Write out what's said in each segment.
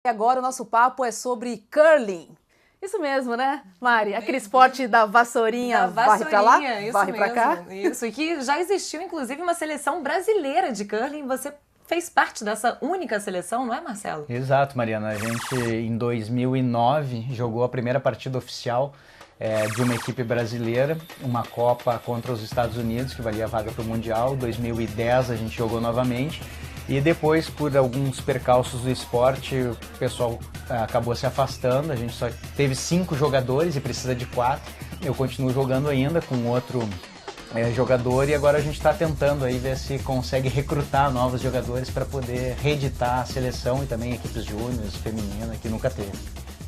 E agora o nosso papo é sobre curling. Isso mesmo, né, Mari? Aquele esporte da vassourinha, varre pra lá, isso varre mesmo, pra cá. Isso, e que já existiu, inclusive, uma seleção brasileira de curling. Você fez parte dessa única seleção, não é, Marcelo? Exato, Mariana. A gente, em 2009, jogou a primeira partida oficial de uma equipe brasileira, uma Copa contra os Estados Unidos, que valia a vaga para o Mundial. Em 2010 a gente jogou novamente. E depois, por alguns percalços do esporte, o pessoal acabou se afastando. A gente só teve 5 jogadores e precisa de 4. Eu continuo jogando ainda com outro jogador e agora a gente está tentando aí ver se consegue recrutar novos jogadores para poder reeditar a seleção e também equipes júniores, feminina, que nunca teve.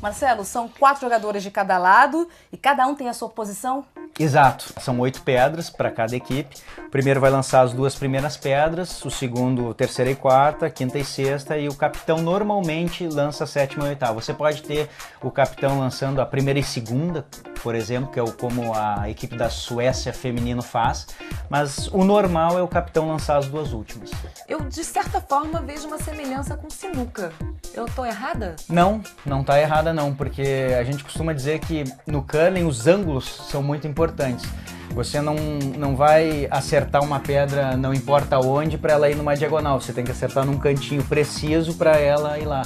Marcelo, são 4 jogadores de cada lado e cada um tem a sua posição? Exato, são 8 pedras para cada equipe. O primeiro vai lançar as 2 primeiras pedras, o segundo, terceira e quarta, quinta e sexta, e o capitão normalmente lança a sétima e oitava. Você pode ter o capitão lançando a primeira e segunda, por exemplo, que é como a equipe da Suécia feminino faz, mas o normal é o capitão lançar as 2 últimas. Eu, de certa forma, vejo uma semelhança com sinuca. Eu tô errada? Não tá errada não, porque a gente costuma dizer que no curling os ângulos são muito importantes. Você não vai acertar uma pedra, não importa onde, para ela ir numa diagonal. Você tem que acertar num cantinho preciso para ela ir lá.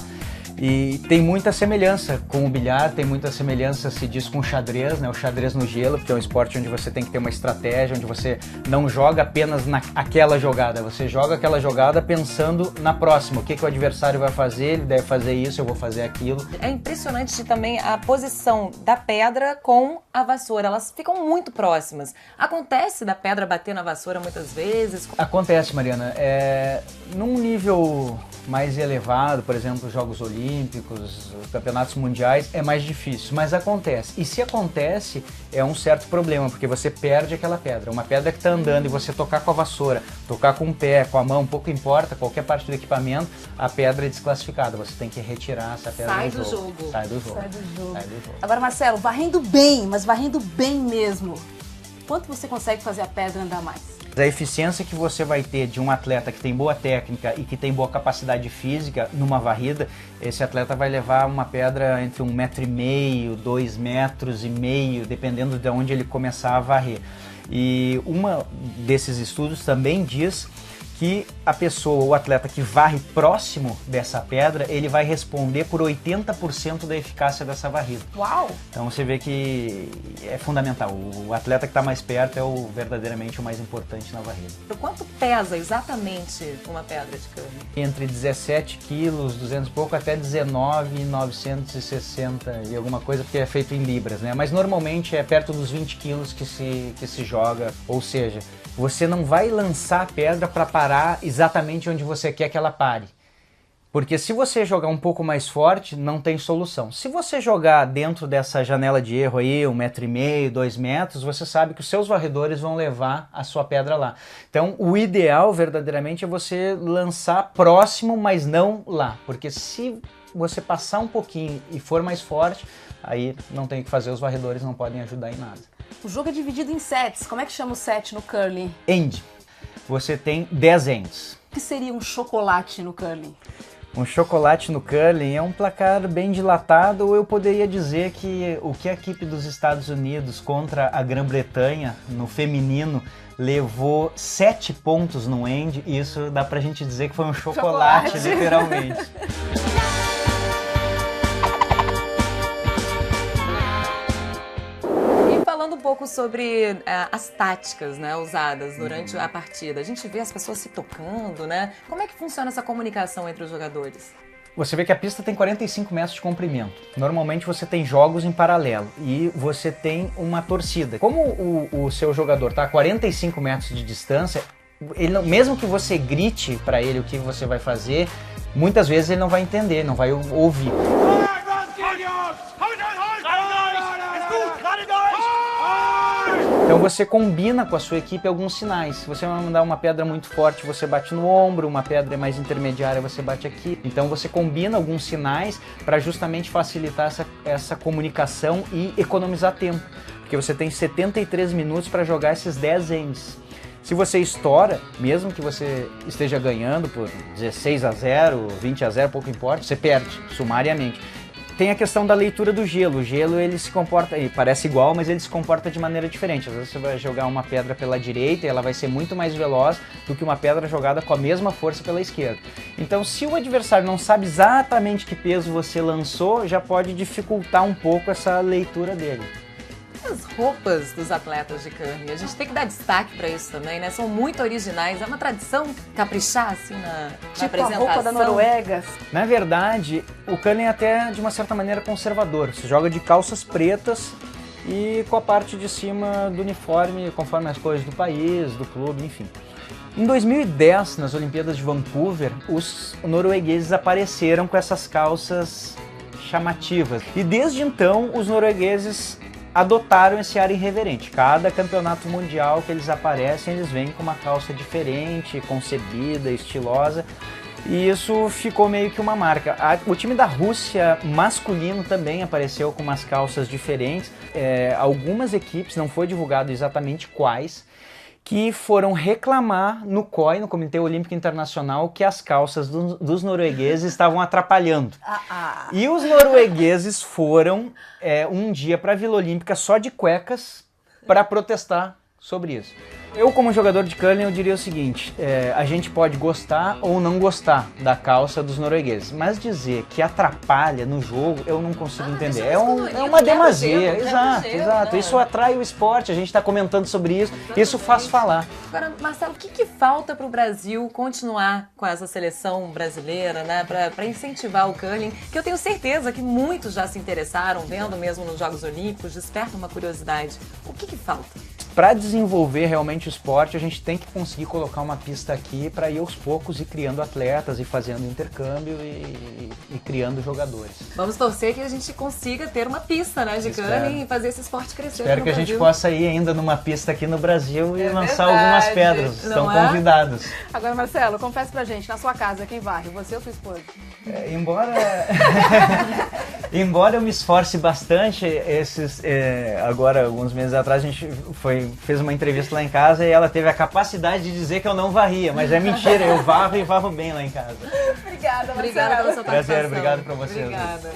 E tem muita semelhança com o bilhar, tem muita semelhança, se diz, com o xadrez, né? O xadrez no gelo, porque é um esporte onde você tem que ter uma estratégia, onde você não joga apenas naquela jogada, você joga aquela jogada pensando na próxima. O que o adversário vai fazer, ele deve fazer isso, eu vou fazer aquilo. É impressionante também a posição da pedra com a vassoura, elas ficam muito próximas. Acontece da pedra bater na vassoura muitas vezes? Acontece, Mariana. Num nível mais elevado, por exemplo, Jogos Olímpicos, campeonatos mundiais, é mais difícil, mas acontece. E se acontece, é um certo problema, porque você perde aquela pedra. Uma pedra que está andando e você tocar com a vassoura, tocar com o pé, com a mão, pouco importa, qualquer parte do equipamento, a pedra é desclassificada. Você tem que retirar essa pedra do jogo. Sai do jogo. Agora, Marcelo, varrendo bem, mas varrendo bem mesmo, quanto você consegue fazer a pedra andar mais? A eficiência que você vai ter de um atleta que tem boa técnica e que tem boa capacidade física numa varrida, esse atleta vai levar uma pedra entre 1,5 m, 2,5 m, dependendo de onde ele começar a varrer. E uma desses estudos também diz que a pessoa, o atleta que varre próximo dessa pedra, ele vai responder por 80% da eficácia dessa varrida. Uau! Então você vê que é fundamental. O atleta que está mais perto é verdadeiramente o mais importante na varrida. Quanto pesa exatamente uma pedra de curling? Entre 17 quilos, 200 e pouco, até 19,960 e alguma coisa, porque é feito em libras, né? Mas normalmente é perto dos 20 quilos que se joga, ou seja, você não vai lançar a pedra para parar exatamente onde você quer que ela pare. Porque se você jogar um pouco mais forte, não tem solução. Se você jogar dentro dessa janela de erro aí, 1,5 m, 2 metros, você sabe que os seus varredores vão levar a sua pedra lá. Então, o ideal verdadeiramente é você lançar próximo, mas não lá. Porque se você passar um pouquinho e for mais forte, aí não tem o que fazer, os varredores não podem ajudar em nada. O jogo é dividido em sets. Como é que chama o set no curling? End. Você tem 10 ends. O que seria um chocolate no curling? Um chocolate no curling é um placar bem dilatado, ou eu poderia dizer que o que a equipe dos Estados Unidos contra a Grã-Bretanha no feminino levou 7 pontos no end, e isso dá pra gente dizer que foi um chocolate. Literalmente. Falando um pouco sobre as táticas, né, usadas durante a partida, a gente vê as pessoas se tocando, né? Como é que funciona essa comunicação entre os jogadores? Você vê que a pista tem 45 metros de comprimento. Normalmente você tem jogos em paralelo e você tem uma torcida. Como o seu jogador está a 45 metros de distância, mesmo que você grite para ele o que você vai fazer, muitas vezes ele não vai entender, não vai ouvir. Então você combina com a sua equipe alguns sinais. Se você vai mandar uma pedra muito forte, você bate no ombro, uma pedra mais intermediária, você bate aqui. Então você combina alguns sinais para justamente facilitar essa comunicação e economizar tempo. Porque você tem 73 minutos para jogar esses 10 ends. Se você estoura, mesmo que você esteja ganhando por 16-0, 20-0, pouco importa, você perde sumariamente. Tem a questão da leitura do gelo. O gelo, ele se comporta, ele parece igual, mas ele se comporta de maneira diferente. Às vezes você vai jogar uma pedra pela direita e ela vai ser muito mais veloz do que uma pedra jogada com a mesma força pela esquerda. Então, se o adversário não sabe exatamente que peso você lançou, já pode dificultar um pouco essa leitura dele. As roupas dos atletas de curling, a gente tem que dar destaque para isso também, né? São muito originais, é uma tradição caprichar assim na Tipo apresentação. a roupa da Noruega. Na verdade, o curling é até de uma certa maneira conservador. Você joga de calças pretas e com a parte de cima do uniforme, conforme as cores do país, do clube, enfim. Em 2010, nas Olimpíadas de Vancouver, os noruegueses apareceram com essas calças chamativas. E desde então, os noruegueses adotaram esse ar irreverente. Cada campeonato mundial que eles aparecem, eles vêm com uma calça diferente, concebida, estilosa. E isso ficou meio que uma marca. O time da Rússia masculino também apareceu com umas calças diferentes. Algumas equipes, não foi divulgado exatamente quais, que foram reclamar no COI, no Comitê Olímpico Internacional, que as calças dos noruegueses estavam atrapalhando. E os noruegueses foram um dia para a Vila Olímpica só de cuecas para protestar sobre isso. Eu, como jogador de curling, eu diria o seguinte, a gente pode gostar ou não gostar da calça dos noruegueses, mas dizer que atrapalha no jogo, eu não consigo entender. É uma demasia, exato. Né? Isso atrai o esporte, a gente está comentando sobre isso, isso faz falar. Agora, Marcelo, o que falta para o Brasil continuar com essa seleção brasileira, né, para incentivar o curling? Que eu tenho certeza que muitos já se interessaram, vendo mesmo nos Jogos Olímpicos, desperta uma curiosidade. O que falta? Para desenvolver realmente o esporte, a gente tem que conseguir colocar uma pista aqui para ir aos poucos e criando atletas e fazendo intercâmbio e criando jogadores. Vamos torcer que a gente consiga ter uma pista, né, de curling e fazer esse esporte crescer. Espero que a gente possa ir ainda numa pista aqui no Brasil e lançar algumas pedras. Estão convidados. Agora, Marcelo, confessa pra gente, na sua casa, quem varre? Você ou sua esposa? Embora eu me esforce bastante, agora, alguns meses atrás, a gente fez uma entrevista lá em casa e ela teve a capacidade de dizer que eu não varria, mas é mentira, eu varro e varro bem lá em casa. Obrigada, Marcelo. Obrigada pela sua participação. Prazer, obrigado pra vocês. Obrigada.